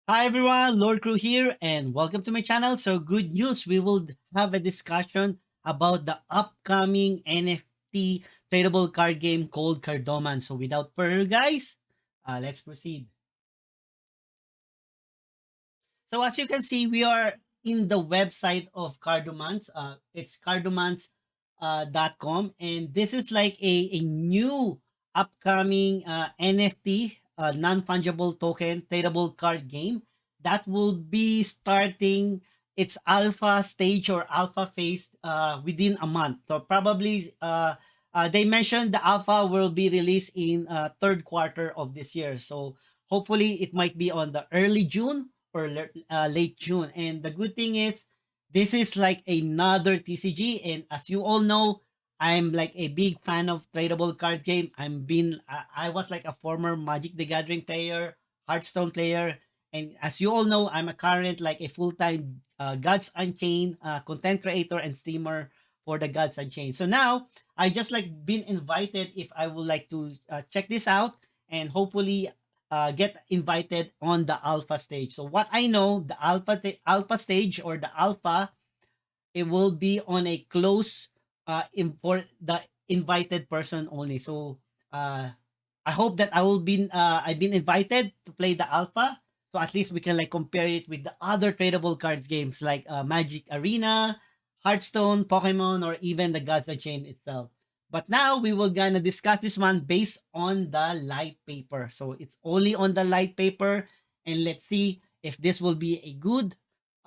Hi everyone, Lord Crew here, and welcome to my channel. So, good news, we will have a discussion about the upcoming NFT tradable card game called Cardomance. So, without further guys, let's proceed. So, as you can see, we are in the website of Cardomance. It's cardomance.com, and this is like a new upcoming NFT, non fungible token tradable card game that will be starting its alpha stage or alpha phase within a month. So, probably they mentioned the alpha will be released in third quarter of this year. So, hopefully, it might be on the early June or late June. And the good thing is, this is like another TCG. And as you all know, I'm like a big fan of tradable card game. I was like a former Magic the Gathering player, Hearthstone player, and as you all know, I'm a current like a full time Gods Unchained content creator and streamer for the Gods Unchained. So now I just like been invited if I would like to check this out and hopefully get invited on the alpha stage. So what I know, the alpha stage or the alpha, it will be on a close for the invited person only. So I hope that I've been invited to play the alpha. So at least we can like compare it with the other tradable cards games like Magic Arena, Hearthstone, Pokemon, or even the Gaza chain itself. But now we will gonna discuss this one based on the light paper. So it's only on the light paper, and let's see if this will be a good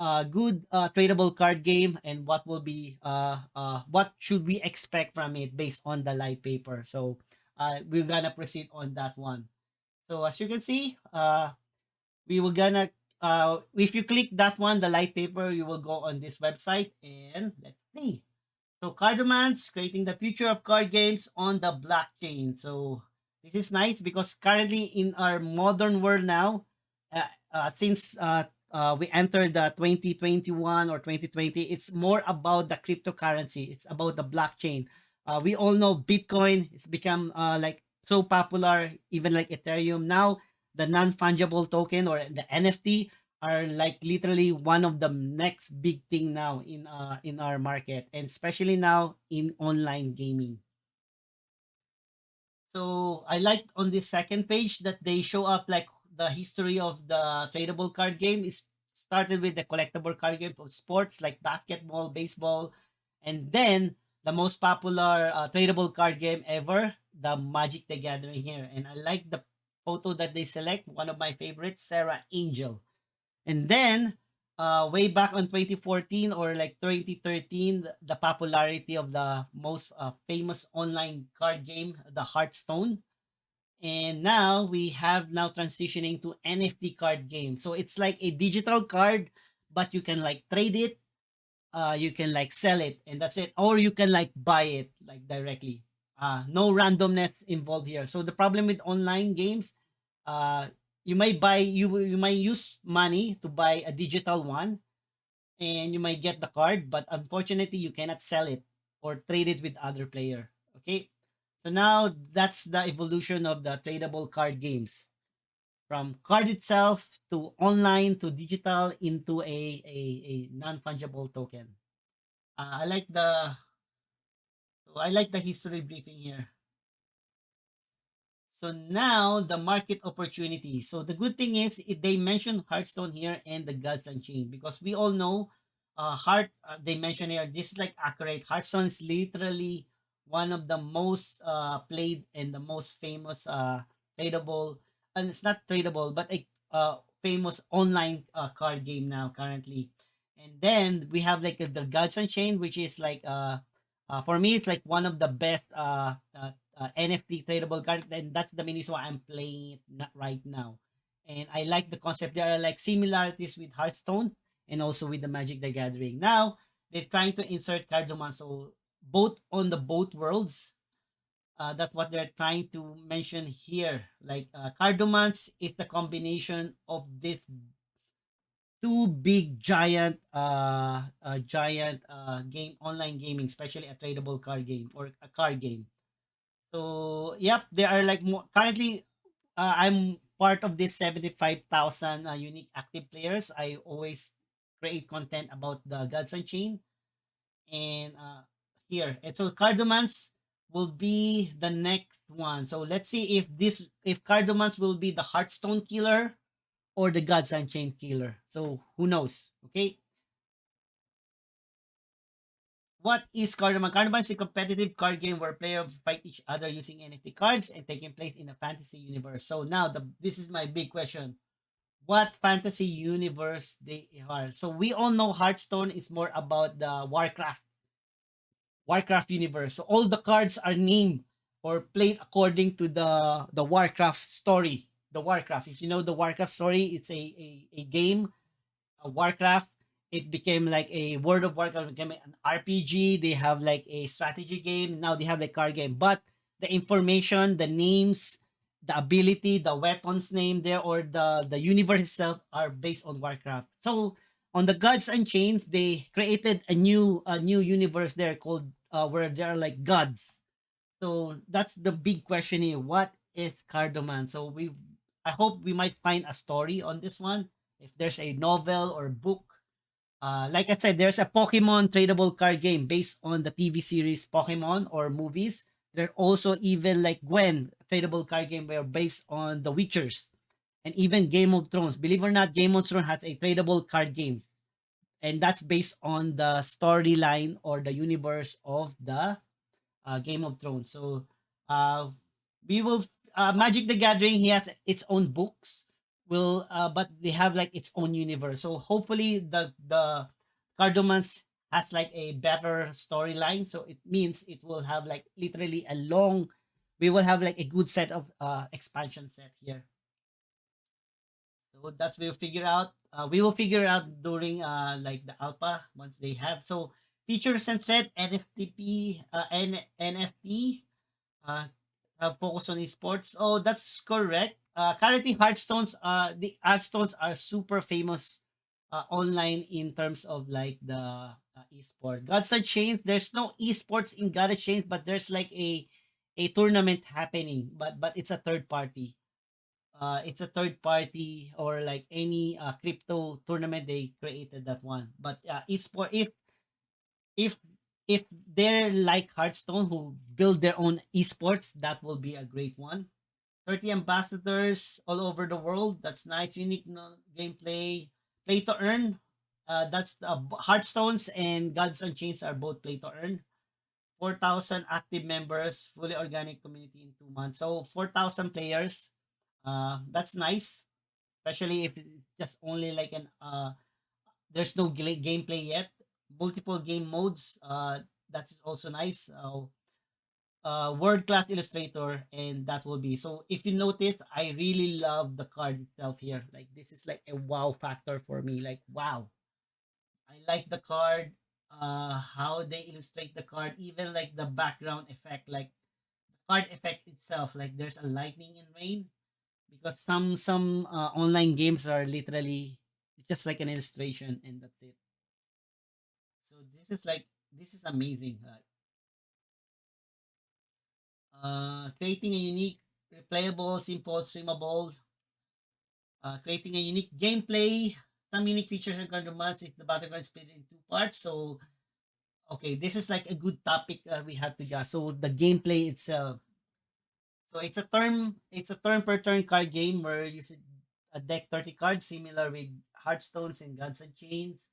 tradable card game and what should we expect from it based on the light paper. So we're gonna proceed on that one. So as you can see, we will gonna if you click that one, the light paper, you will go on this website and let's see. So Cardomance creating the future of card games on the blockchain. So this is nice because currently in our modern world now, since we entered the 2021 or 2020, it's more about the cryptocurrency. It's about the blockchain. We all know Bitcoin. It's become like so popular, even like Ethereum. Now the non-fungible token or the NFT are like literally one of the next big thing now in our market, and especially now in online gaming. So I like on this second page that they show up like the history of the tradable card game is started with the collectible card game of sports like basketball, baseball, and then the most popular tradable card game ever, the Magic the Gathering here. And I like the photo that they select, one of my favorites, Sarah Angel. And then, way back on 2014 or like 2013, the popularity of the most famous online card game, the Hearthstone. And now we have now transitioning to NFT card game. So it's like a digital card, but you can like trade it, you can like sell it, and that's it. Or you can like buy it like directly. No randomness involved here. So the problem with online games, uh, you might use money to buy a digital one, and you might get the card, but unfortunately you cannot sell it or trade it with other player. Okay, so now that's the evolution of the tradable card games from card itself to online to digital into a non-fungible token. I like the history briefing here. So now the market opportunity. So the good thing is they mentioned Hearthstone here and the Gods Unchained because we all know they mentioned here this is like accurate. Hearthstone is literally one of the most played and the most famous tradable, and it's not tradable but a famous online card game now currently. And then we have like the Gods Unchained, which is like for me it's like one of the best NFT tradable card, and that's the main reason why I'm playing it right now. And I like the concept. There are like similarities with Hearthstone and also with the Magic the Gathering. Now they're trying to insert Cardomance, so both on the both worlds. That's what they're trying to mention here. Like Cardomance is the combination of this two big giant game online gaming, especially a tradable card game or a card game. So, yep, there are like more currently I'm part of this 75,000 unique active players, I always create content about the Gods Unchained and here. And so Cardomance will be the next one. So let's see if Cardomance will be the Hearthstone killer or the Gods Unchained killer. So who knows? Okay. What is Cardamon? Cardamon is a competitive card game where players fight each other using NFT cards and taking place in a fantasy universe. So now this is my big question. What fantasy universe they are? So we all know Hearthstone is more about the Warcraft universe. So all the cards are named or played according to the Warcraft story. The Warcraft. If you know the Warcraft story, it's a game Warcraft. It became like a World of Warcraft, became an RPG. They have like a strategy game. Now they have a card game. But the information, the names, the ability, the weapons name there, or the universe itself are based on Warcraft. So on the Gods and Chains, they created a new universe there called where there are like gods. So that's the big question here. What is Cardoman? So I hope we might find a story on this one. If there's a novel or book, like I said, there's a Pokemon tradable card game based on the TV series Pokemon or movies. There also even like Gwen tradable card game where based on the Witchers and even Game of Thrones. Believe it or not, Game of Thrones has a tradable card game, and that's based on the storyline or the universe of the Game of Thrones. So uh, we will Magic the Gathering. He has its own books. Will but they have like its own universe. So hopefully the Cardomance has like a better storyline. So it means it will have like literally a long. We will have like a good set of expansion set here. So that's we'll figure out. We will figure out during like the alpha once they have. So features and set NFTP NFT focus on esports. Oh, that's correct. Currently, the Hearthstones are super famous online in terms of like the esport. Gods Unchained, there's no esports in Gods Unchained, but there's like a tournament happening, but it's a third party. It's a third party or like any crypto tournament they created that one. But esport if if they're like Hearthstone who build their own esports, that will be a great one. 30 ambassadors all over the world. That's nice. Unique gameplay. Play to earn. That's Hearthstones and Gods Unchained are both play to earn. 4,000 active members, fully organic community in 2 months. So 4,000 players. That's nice, especially if it's just only like an there's no gameplay yet. Multiple game modes. That's also nice. World class illustrator, and that will be so. If you notice, I really love the card itself here. Like this is like a wow factor for me. Like wow, I like the card. How they illustrate the card, even like the background effect, like the card effect itself. Like there's a lightning and rain because some online games are literally just like an illustration and that's it. So this is amazing. Creating a unique, replayable, simple, streamable, creating a unique gameplay. Some unique features and Cardomance is the battleground split in two parts. So okay, this is like a good topic we have to go. So the gameplay itself. So it's a turn per turn card game where you should deck 30 cards, similar with Hearthstones and Gods and Chains.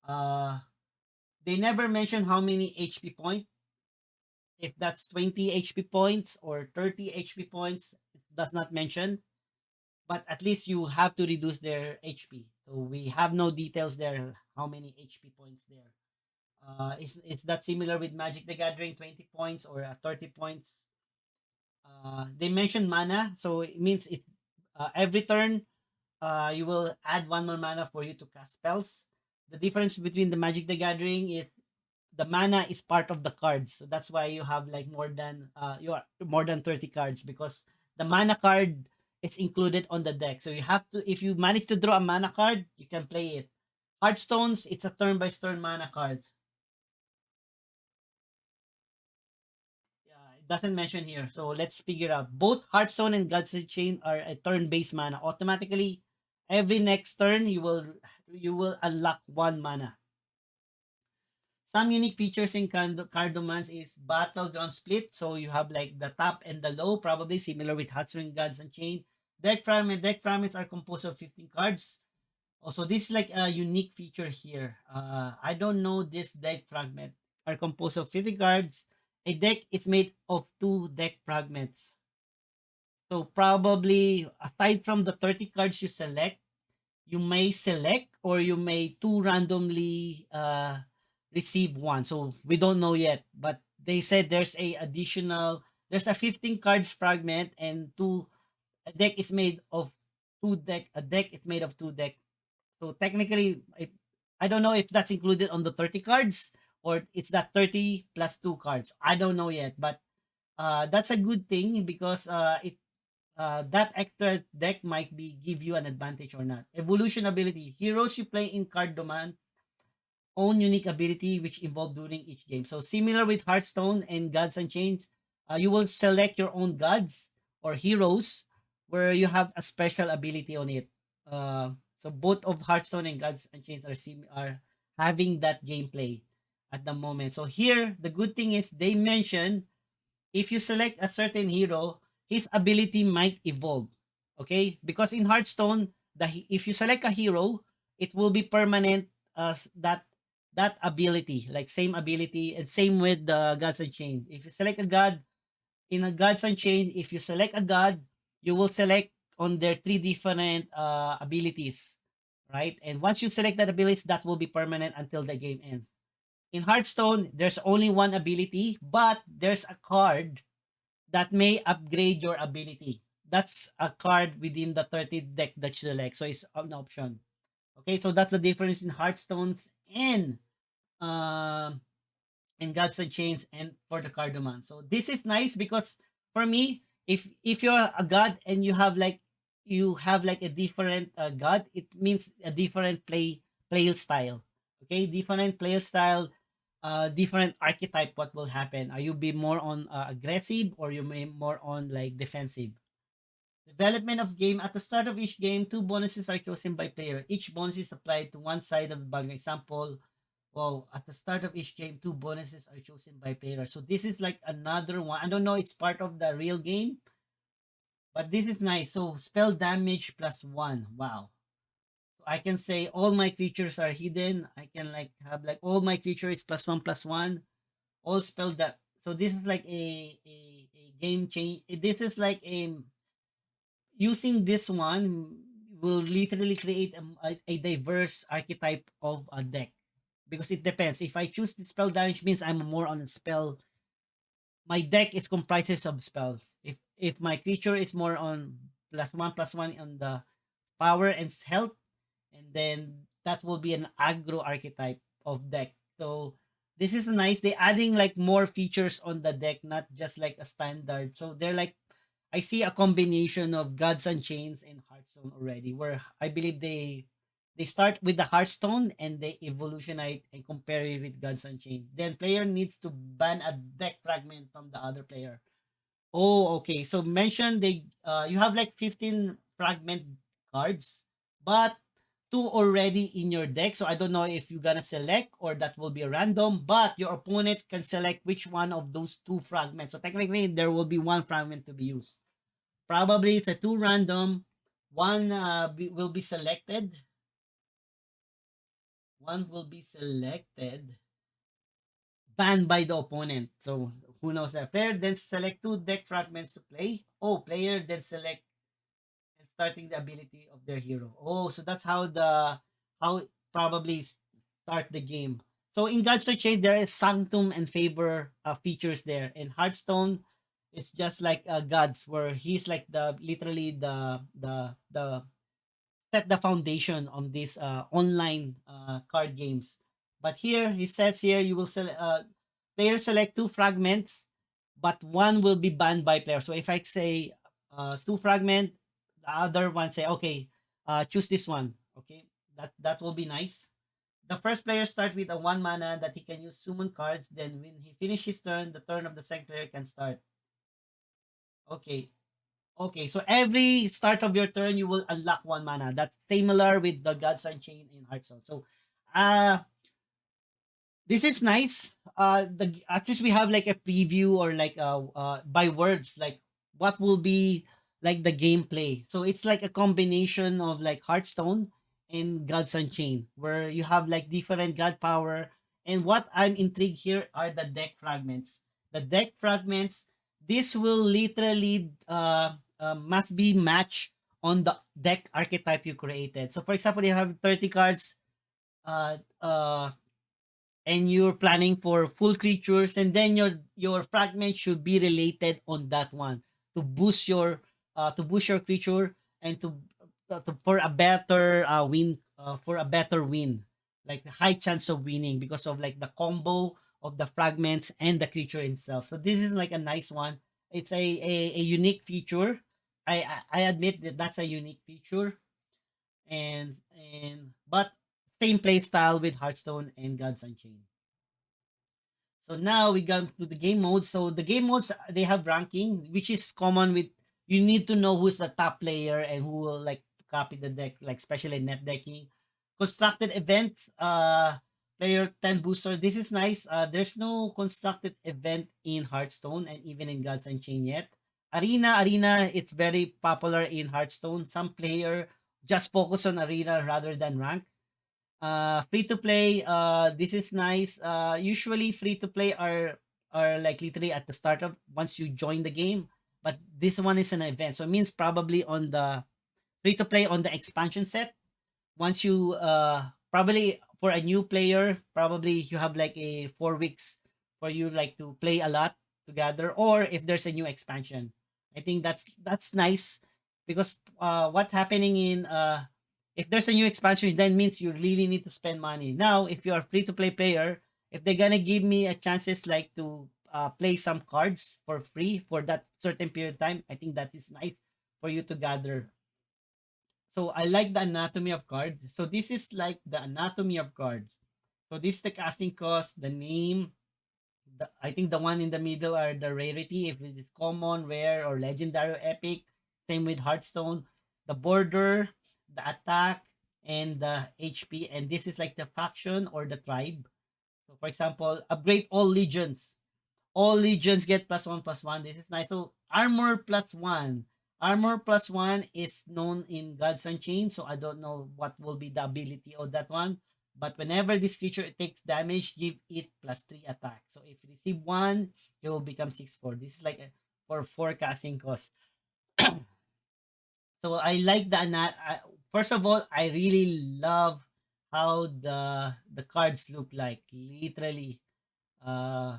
Uh, they never mention how many HP points. If that's 20 HP points or 30 HP points, it does not mention. But at least you have to reduce their HP. So we have no details there how many HP points there. Is that similar with Magic the Gathering 20 points or 30 points? They mentioned mana, so it means it every turn you will add one more mana for you to cast spells. The difference between the Magic the Gathering is the mana is part of the cards. So that's why you have like more than 30 cards because the mana card is included on the deck. So you have to if you manage to draw a mana card, you can play it. Hearthstones, it's a turn by turn mana cards. Yeah, doesn't mention here. So let's figure out. Both Hearthstone and Gods Chain are a turn-based mana. Automatically, every next turn you will unlock one mana. Some unique features in Cardomance is battleground split. So you have like the top and the low, probably similar with Hearthstone, Gods and Chain. Deck fragment. Deck fragments are composed of 15 cards. Also, this is like a unique feature here. I don't know this deck fragment are composed of 50 cards. A deck is made of two deck fragments. So probably aside from the 30 cards you select, you may select or you may two randomly receive one. So we don't know yet, but they said there's a 15 cards fragment and two a deck is made of a deck is made of two deck. So technically, I don't know if that's included on the 30 cards or it's that 30 plus two cards. I don't know yet, but that's a good thing because that extra deck might be give you an advantage or not. Evolution ability. Heroes you play in Cardomance own unique ability which evolve during each game. So similar with Hearthstone and Gods and Chains, you will select your own gods or heroes where you have a special ability on it. So both of Hearthstone and Gods and Chains are having that gameplay at the moment. So here the good thing is they mention if you select a certain hero, his ability might evolve. Okay? Because in Hearthstone, if you select a hero, it will be permanent as that ability, like same ability, and same with the Gods Unchained. If you select a god in a Gods Unchained, if you select a god, you will select on their three different abilities, right? And once you select that abilities, that will be permanent until the game ends. In Hearthstone, there's only one ability, but there's a card that may upgrade your ability. That's a card within the 30 deck that you select. So it's an option. Okay, so that's the difference in Hearthstones um and Gods and Chains and for the Cardoman. So this is nice because for me, if you're a god and you have like a different god, it means a different play style. Okay, different play style, different archetype. What will happen? Are you be more on aggressive or you may more on like defensive? Development of game. At the start of each game, two bonuses are chosen by player. Each bonus is applied to one side of the bag. Example, wow, at the start of each game, two bonuses are chosen by player. So this is like another one. I don't know, it's part of the real game, but this is nice. So spell damage plus one. Wow. So I can say all my creatures are hidden. I can like have like all my creatures plus one. All spell that. So this is like a game change. This is like a using this one will literally create a diverse archetype of a deck because it depends. If I choose the spell damage means I'm more on a spell. My deck is comprises of spells. If my creature is more on plus one on the power and health, and then that will be an aggro archetype of deck. So this is nice. They adding like more features on the deck, not just like a standard. So they're like I see a combination of Gods and Chains and Hearthstone already, where I believe they start with the Hearthstone and they evolutionize and compare it with Gods and Chains. Then player needs to ban a deck fragment from the other player. Oh, okay. So mention they you have like 15 fragment cards, but two already in your deck. So I don't know if you're gonna select or that will be random, but your opponent can select which one of those two fragments. So technically there will be one fragment to be used. Probably it's a two random. One will be selected. One will be selected, banned by the opponent. So who knows that? Player then select two deck fragments to play. Oh, player then select and starting the ability of their hero. Oh, so that's how probably start the game. So in Gods of Change, there is Sanctum and Favor features there. In Hearthstone, it's just like Gods, where he's like the literally the set the foundation on these online card games. But here he says here you will player select two fragments, but one will be banned by player. So if I say two fragment, the other one say okay, choose this one. Okay, that will be nice. The first player start with a one mana that he can use summon cards. Then when he finishes his turn, the turn of the second player can start. Okay. Okay, so every start of your turn, you will unlock one mana. That's similar with the Gods Unchained in Hearthstone. So, uh, this is nice. At least we have like a preview or like by words like what will be like the gameplay. So it's like a combination of like Hearthstone and Gods Unchained, where you have like different god power. And what I'm intrigued here are the deck fragments. The deck fragments. This will literally must be matched on the deck archetype you created. So for example, you have 30 cards. Uh, uh, and you're planning for full creatures, and then your fragment should be related on that one to boost your creature and to for a better win for a better win, like the high chance of winning because of like the combo of the fragments and the creature itself. So this is like a nice one. It's a unique feature. I admit that that's a unique feature, and but same play style with Hearthstone and Gods Unchained. So now we got to the game modes. So the game modes they have ranking, which is common with you need to know who's the top player and who will like copy the deck, like especially net decking. Constructed events, player 10 booster. This is nice. There's no constructed event in Hearthstone and even in Gods Unchained yet. Arena, it's very popular in Hearthstone. Some player just focus on arena rather than rank. Free to play, this is nice. Usually free to play are like literally at the start of once you join the game, but this one is an event, so it means probably on the free to play on the expansion set. Once you probably for a new player, probably you have like a 4 weeks for you like to play a lot together, or if there's a new expansion. I think that's nice because what happening in if there's a new expansion, then means you really need to spend money. Now, if you're a free to play player, if they're gonna give me a chances like to play some cards for free for that certain period of time, I think that is nice for you to gather. So I like the anatomy of card. So this is like the anatomy of cards. So this is the casting cost, the name. I think the one in the middle are the rarity, if it is common, rare, or legendary, or epic. Same with Hearthstone. The border, the attack, and the HP. And this is like the faction or the tribe. So for example, upgrade all legions. All legions get +1/+1. This is nice. So armor +1. Armor +1 is known in Gods Unchained, so I don't know what will be the ability of that one. But whenever this creature takes damage, give it +3 attack. So if you receive one, it will become 6/4. This is like a, for forecasting cost. So I like first of all, I really love how the cards look like. Literally, uh,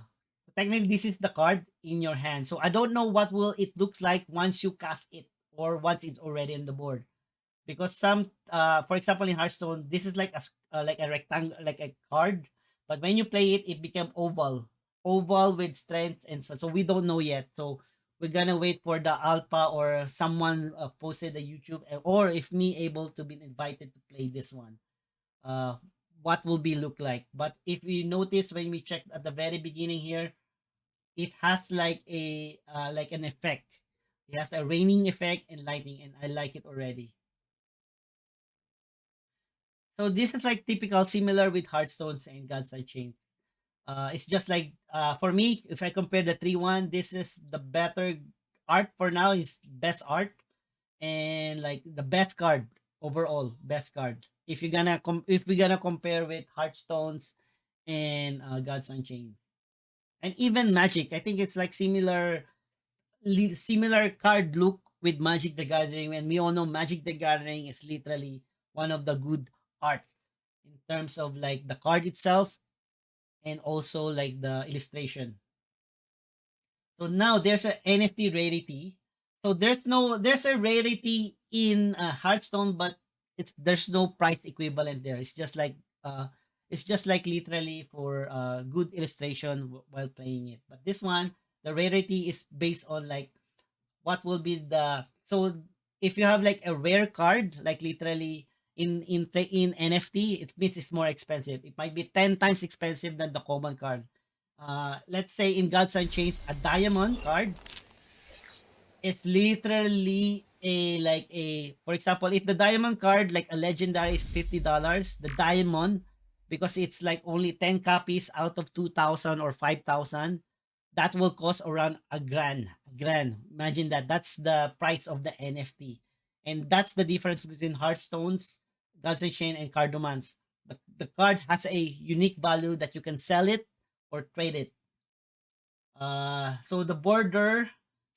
technically, this is the card in your hand. So I don't know what will it looks like once you cast it or once it's already on the board. Because some, for example, in Hearthstone, this is like a rectangle, like a card. But when you play it, it became oval with strength and so. So we don't know yet. So we're gonna wait for the alpha or someone posted a YouTube or if me able to be invited to play this one. Uh, what will be look like? But if we notice when we check at the very beginning here, it has like an effect. It has a raining effect and lightning, and I like it already. So this is like typical, similar with Hearthstones and Gods Unchained. It's just like for me, if I compare the 3-1, this is the better art for now. Is best art and like the best card overall, best card. If we're gonna compare with Hearthstones and Gods Unchained and even Magic, I think it's like similar card look with Magic the Gathering, and we all know Magic the Gathering is literally one of the good arts in terms of like the card itself and also like the illustration. So now there's a NFT rarity. So there's a rarity in Hearthstone, but there's no price equivalent there. It's just like literally for good illustration while playing it. But this one, the rarity is based on like what will be the so if you have like a rare card like literally in NFT, it means it's more expensive. It might be 10 times expensive than the common card. Let's say in Gods Unchained a diamond card, It's literally a like a for example, if the diamond card like a legendary is $50, the diamond, because it's like only 10 copies out of 2,000 or 5,000, that will cost around a grand. A grand. Imagine that. That's the price of the NFT. And that's the difference between Hearthstones, Gods and Chain, and Cardomance. The card has a unique value that you can sell it or trade it. So the border.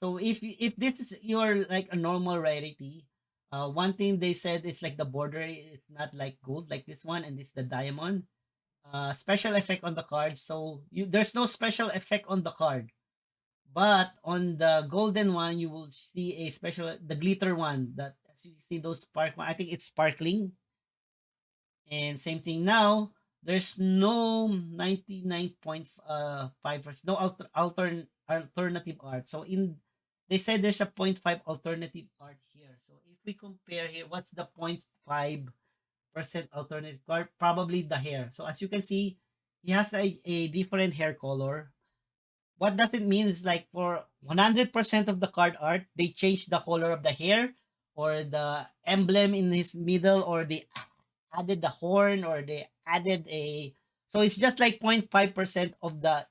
So if this is your like a normal rarity, one thing they said is like the border is not like gold like this one, and this the diamond. Special effect on the card. So you there's no special effect on the card, but on the golden one you will see a special the glitter one that as you see those spark. I think it's sparkling. And same thing now, there's no 99.5%, no alternative art. So in they said there's a point 0.5 alternative art here. So if we compare here, what's the 0.5% alternative art? Probably the hair. So as you can see, he has a different hair color. What does it mean is like for 100% of the card art, they change the color of the hair or the emblem in his middle, or they added the horn, or they added a so it's just like 0.5% of the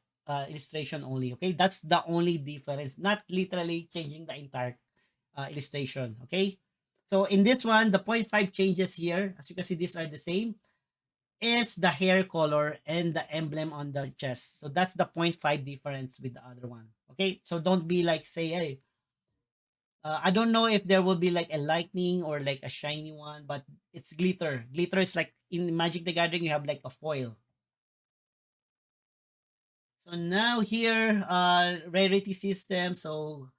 illustration only. Okay, that's the only difference, not literally changing the entire illustration. Okay, so in this one the 0.5 changes here, as you can see these are the same, is the hair color and the emblem on the chest. So that's the 0.5 difference with the other one. Okay, so don't be like say, hey, I don't know if there will be like a lightning or like a shiny one, but it's glitter. Glitter is like in Magic the Gathering, you have like a foil. So now here, rarity system. So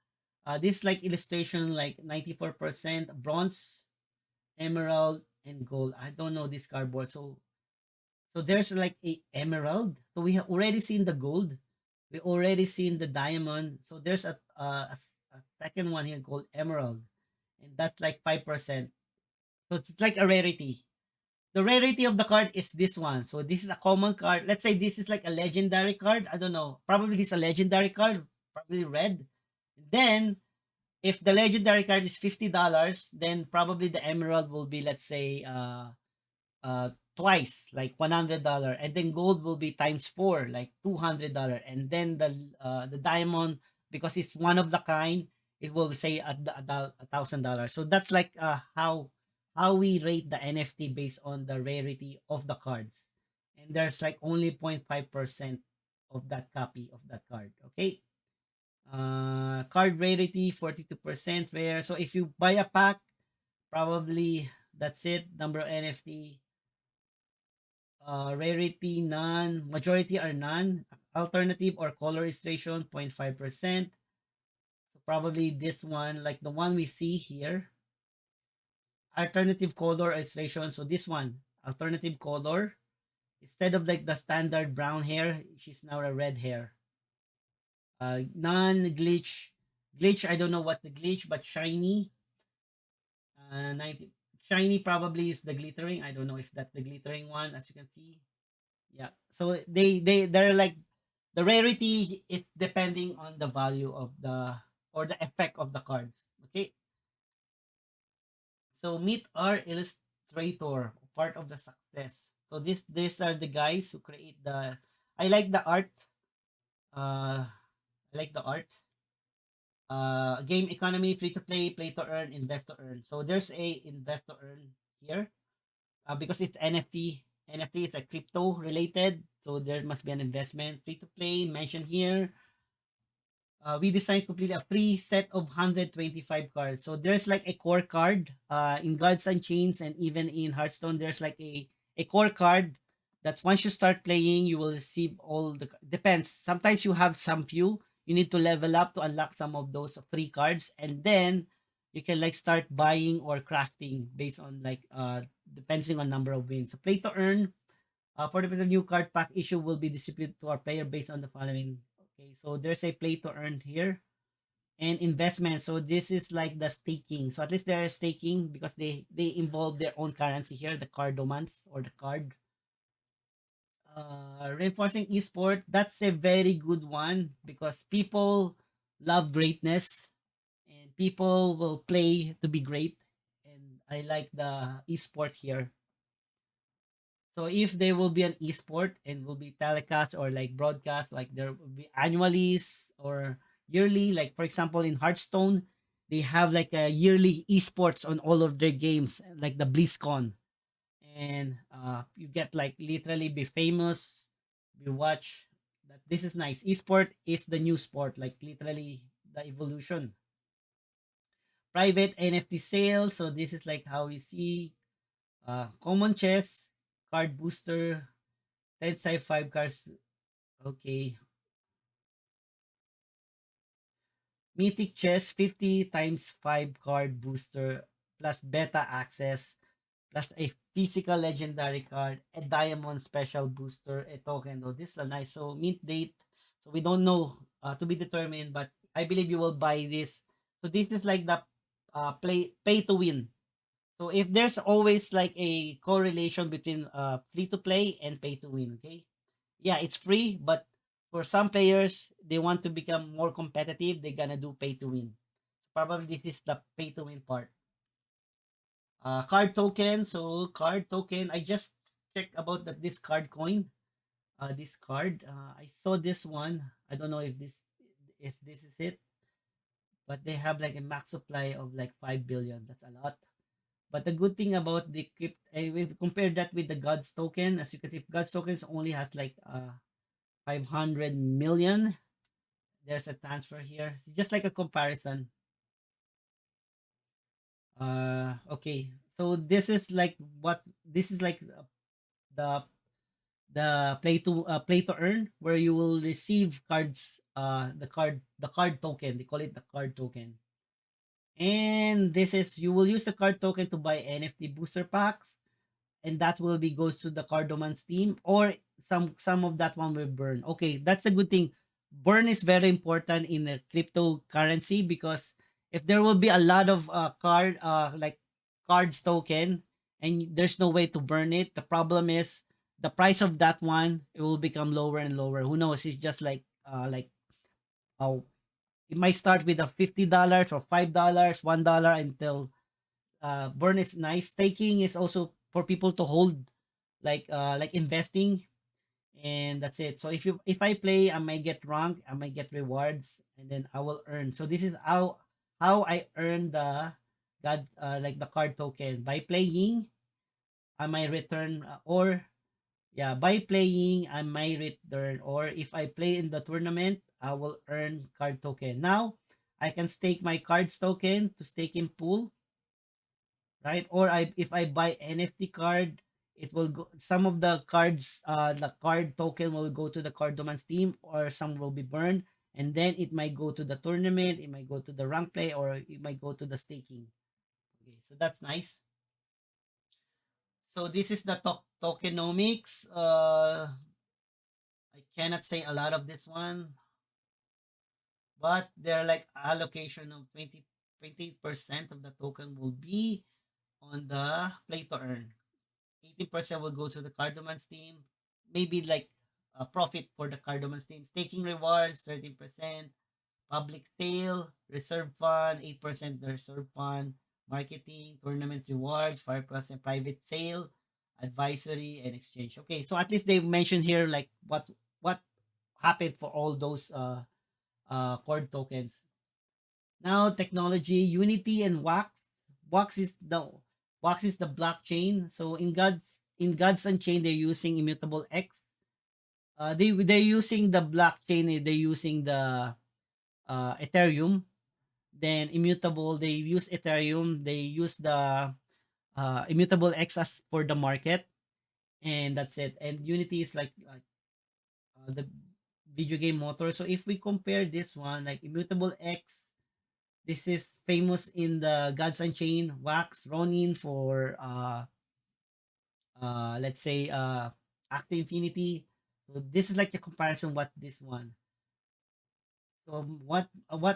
this like illustration like 94% bronze, emerald, and gold. I don't know this cardboard. So there's like a emerald. So we have already seen the gold. We already seen the diamond. So there's a second one here called emerald, and that's like 5%. So it's like a rarity. The rarity of the card is this one. So this is a common card. Let's say this is like a legendary card. I don't know. Probably this is a legendary card. Probably red. Then if the legendary card is $50, then probably the emerald will be, let's say, twice, like $100, and then gold will be times four, like $200, and then the diamond, because it's one of the kind, it will say $1,000. So that's like how we rate the NFT based on the rarity of the cards, and there's like only 0.5% of that copy of that card. Okay. Card rarity 42% rare. So if you buy a pack, probably that's it. Number of NFT. Rarity, none. Majority are none. Alternative or color illustration, 0.5%. So probably this one, like the one we see here. Alternative color illustration. So this one, alternative color. Instead of like the standard brown hair, she's now a red hair. Non-glitch. Glitch, I don't know what's the glitch, but shiny. 90. Shiny probably is the glittering. I don't know if that's the glittering one, as you can see. Yeah. So they're like the rarity is depending on the value of the or the effect of the cards. Okay. So meet our illustrator, part of the success. So these are the guys who create the I like the art. I like the art. Game economy, free to play to earn, invest to earn. So there's a invest to earn here. Because it's NFT. NFT is a crypto related, so there must be an investment. Free to play mentioned here. We designed completely a free set of 125 cards. So there's like a core card in Guards and Chains, and even in Hearthstone, there's like a core card that once you start playing, you will receive all the depends. Sometimes you have some few. You need to level up to unlock some of those free cards, and then you can like start buying or crafting based on like depending on number of wins. So play to earn. For the new card pack issue will be distributed to our player based on the following. Okay, so there's a play to earn here and investment. So this is like the staking. So at least they're staking because they involve their own currency here, the Kardomance or the card. Reinforcing esport, that's a very good one because people love greatness and and people will play to be great. And I like the esport here. So if there will be an esport and will be telecast or like broadcast, like there will be annually or yearly, like for example in Hearthstone, they have like a yearly esports on all of their games, like the BlizzCon. And you get like literally be famous, be watch. That this is nice. Esport is the new sport, like literally the evolution. Private NFT sales. So this is like how we see common chess, card booster, 10 side 5 cards. Okay. Mythic chess 50 times 5 card booster plus beta access plus a physical legendary card, a diamond special booster, a token. Oh, this is a nice. So mint date. So we don't know to be determined, but I believe you will buy this. So this is like the pay to win. So if there's always like a correlation between free to play and pay to win, okay? Yeah, it's free, but for some players, they want to become more competitive, they're gonna do pay to win. Probably this is the pay to win part. Card token. So card token, I just checked about that this card coin. This card. I saw this one. I don't know if this is it, but they have like a max supply of like 5 billion. That's a lot. But the good thing about the crypt, we compare that with the Gods token. As you can see, Gods tokens only has like 500 million. There's a transfer here. It's just like a comparison. Okay. So this is like the play to earn, where you will receive cards, the card token. They call it the card token. And this is you will use the card token to buy NFT booster packs, and that will be goes to the Cardomance team, or some of that one will burn. Okay, that's a good thing. Burn is very important in the cryptocurrency, because if there will be a lot of like cards token and there's no way to burn it, the problem is the price of that one, it will become lower and lower. Who knows? It's just like oh, it might start with a $50 or $5, $1 until burn is nice. Staking is also for people to hold, like investing, and that's it. So if I play, I might get rank, I might get rewards, and then I will earn. So this is how I earn the god like the card token by playing. I might return or yeah, by playing I might return, or if I play in the tournament, I will earn card token. Now I can stake my cards token to stake in pool, right? Or if I buy NFT card, it will go. Some of the cards, the card token will go to the Cardomance team, or some will be burned, and then it might go to the tournament. It might go to the rank play, or it might go to the staking. Okay, so that's nice. So this is the tokenomics. I cannot say a lot of this one, but they're like allocation of 20% of the token will be on the play to earn. 80% will go to the Cardomans team. Maybe like a profit for the Cardomans team. Staking rewards, 13%. Public sale, reserve fund, 8% the reserve fund. Marketing, tournament rewards, 5% private sale, advisory, and exchange. Okay, so at least they mentioned here like what happened for all those cord tokens. Now technology, Unity and Wax. Wax is the blockchain. So in Gods Unchained, they're using Immutable X. They're using the blockchain. They're using the Ethereum. Then Immutable, they use Ethereum. They use the Immutable X as for the market, and that's it. And Unity is like the video game motor. So if we compare this one, like Immutable X, this is famous in the Gods Unchained. Wax, Ronin for let's say Active Infinity. So this is like the comparison what this one. So what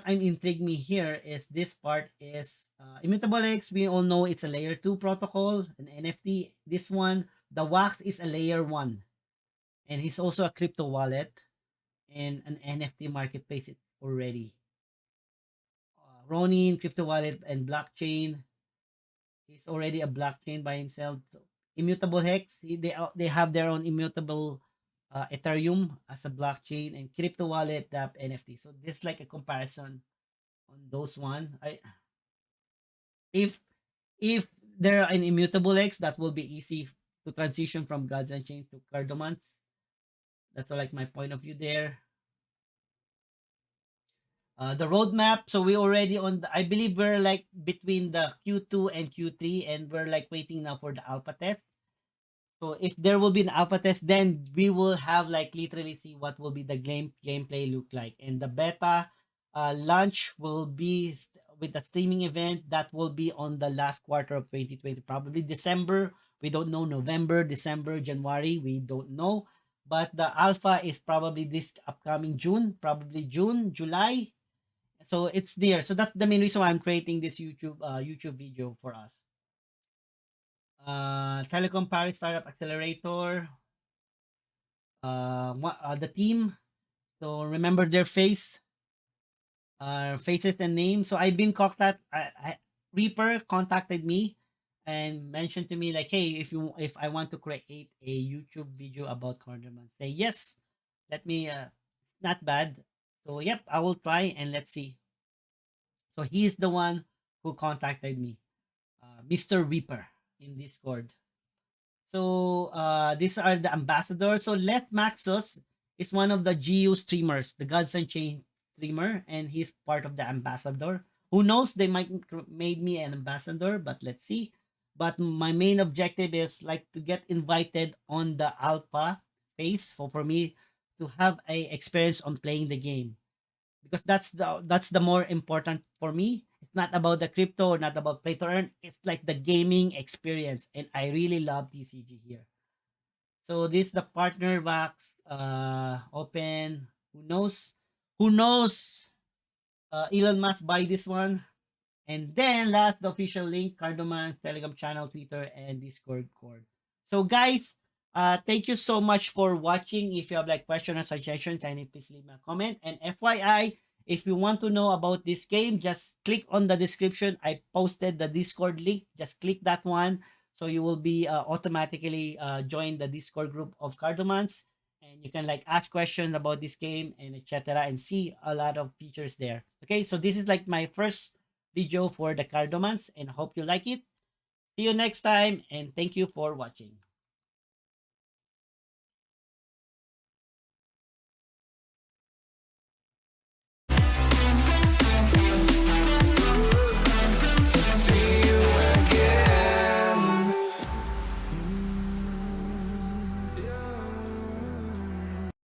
I'm intrigued me here is this part is Immutable X. We all know it's a layer 2 protocol, an NFT. This one, the Wax is a layer 1, and he's also a crypto wallet and an NFT marketplace already. Ronin, crypto wallet, and blockchain. He's already a blockchain by himself. So, immutable hex, they have their own immutable Ethereum as a blockchain and crypto wallet that NFT. So this is like a comparison on those one. I if if they're an immutable X, that will be easy to transition from Gods and Chain to Cardomance. That's like my point of view there. The roadmap. So we already on. I believe we're like between the Q2 and Q3, and we're like waiting now for the alpha test. So if there will be an alpha test, then we will have like literally see what will be the gameplay look like. And the beta launch will be with the streaming event that will be on the last quarter of 2020, probably December. We don't know, November, December, January. We don't know. But the alpha is probably this upcoming June, probably June, July. So it's there. So that's the main reason why I'm creating this YouTube video for us. Telecom Paris Startup Accelerator, the team. So remember their faces and names. So I've been contacted. Reaper contacted me and mentioned to me like, hey, if I want to create a YouTube video about Cardomance, say yes. Let me. Not bad. So yep, I will try and let's see. So he's the one who contacted me, Mr. Reaper in Discord. So these are the ambassadors. So Les Maxos is one of the GU streamers, the Gods and Chain streamer, and he's part of the ambassador. Who knows? They might made me an ambassador, but let's see. But my main objective is like to get invited on the alpha phase for me to have a experience on playing the game because that's the more important for me. It's not about the crypto or not about play to earn. It's like the gaming experience, and I really love TCG here. So this the partner box open. Who knows? Who knows? Elon Musk buy this one. And then last, the official link, Cardomance, Telegram channel, Twitter, and Discord cord. So guys, thank you so much for watching. If you have like question or suggestion, kindly please leave me a comment. And FYI, if you want to know about this game, just click on the description. I posted the Discord link. Just click that one. So you will be automatically join the Discord group of Cardomans. And you can like ask questions about this game and etc. and see a lot of features there. Okay, so this is like my first video for the Cardomans and hope you like it. See you next time and thank you for watching.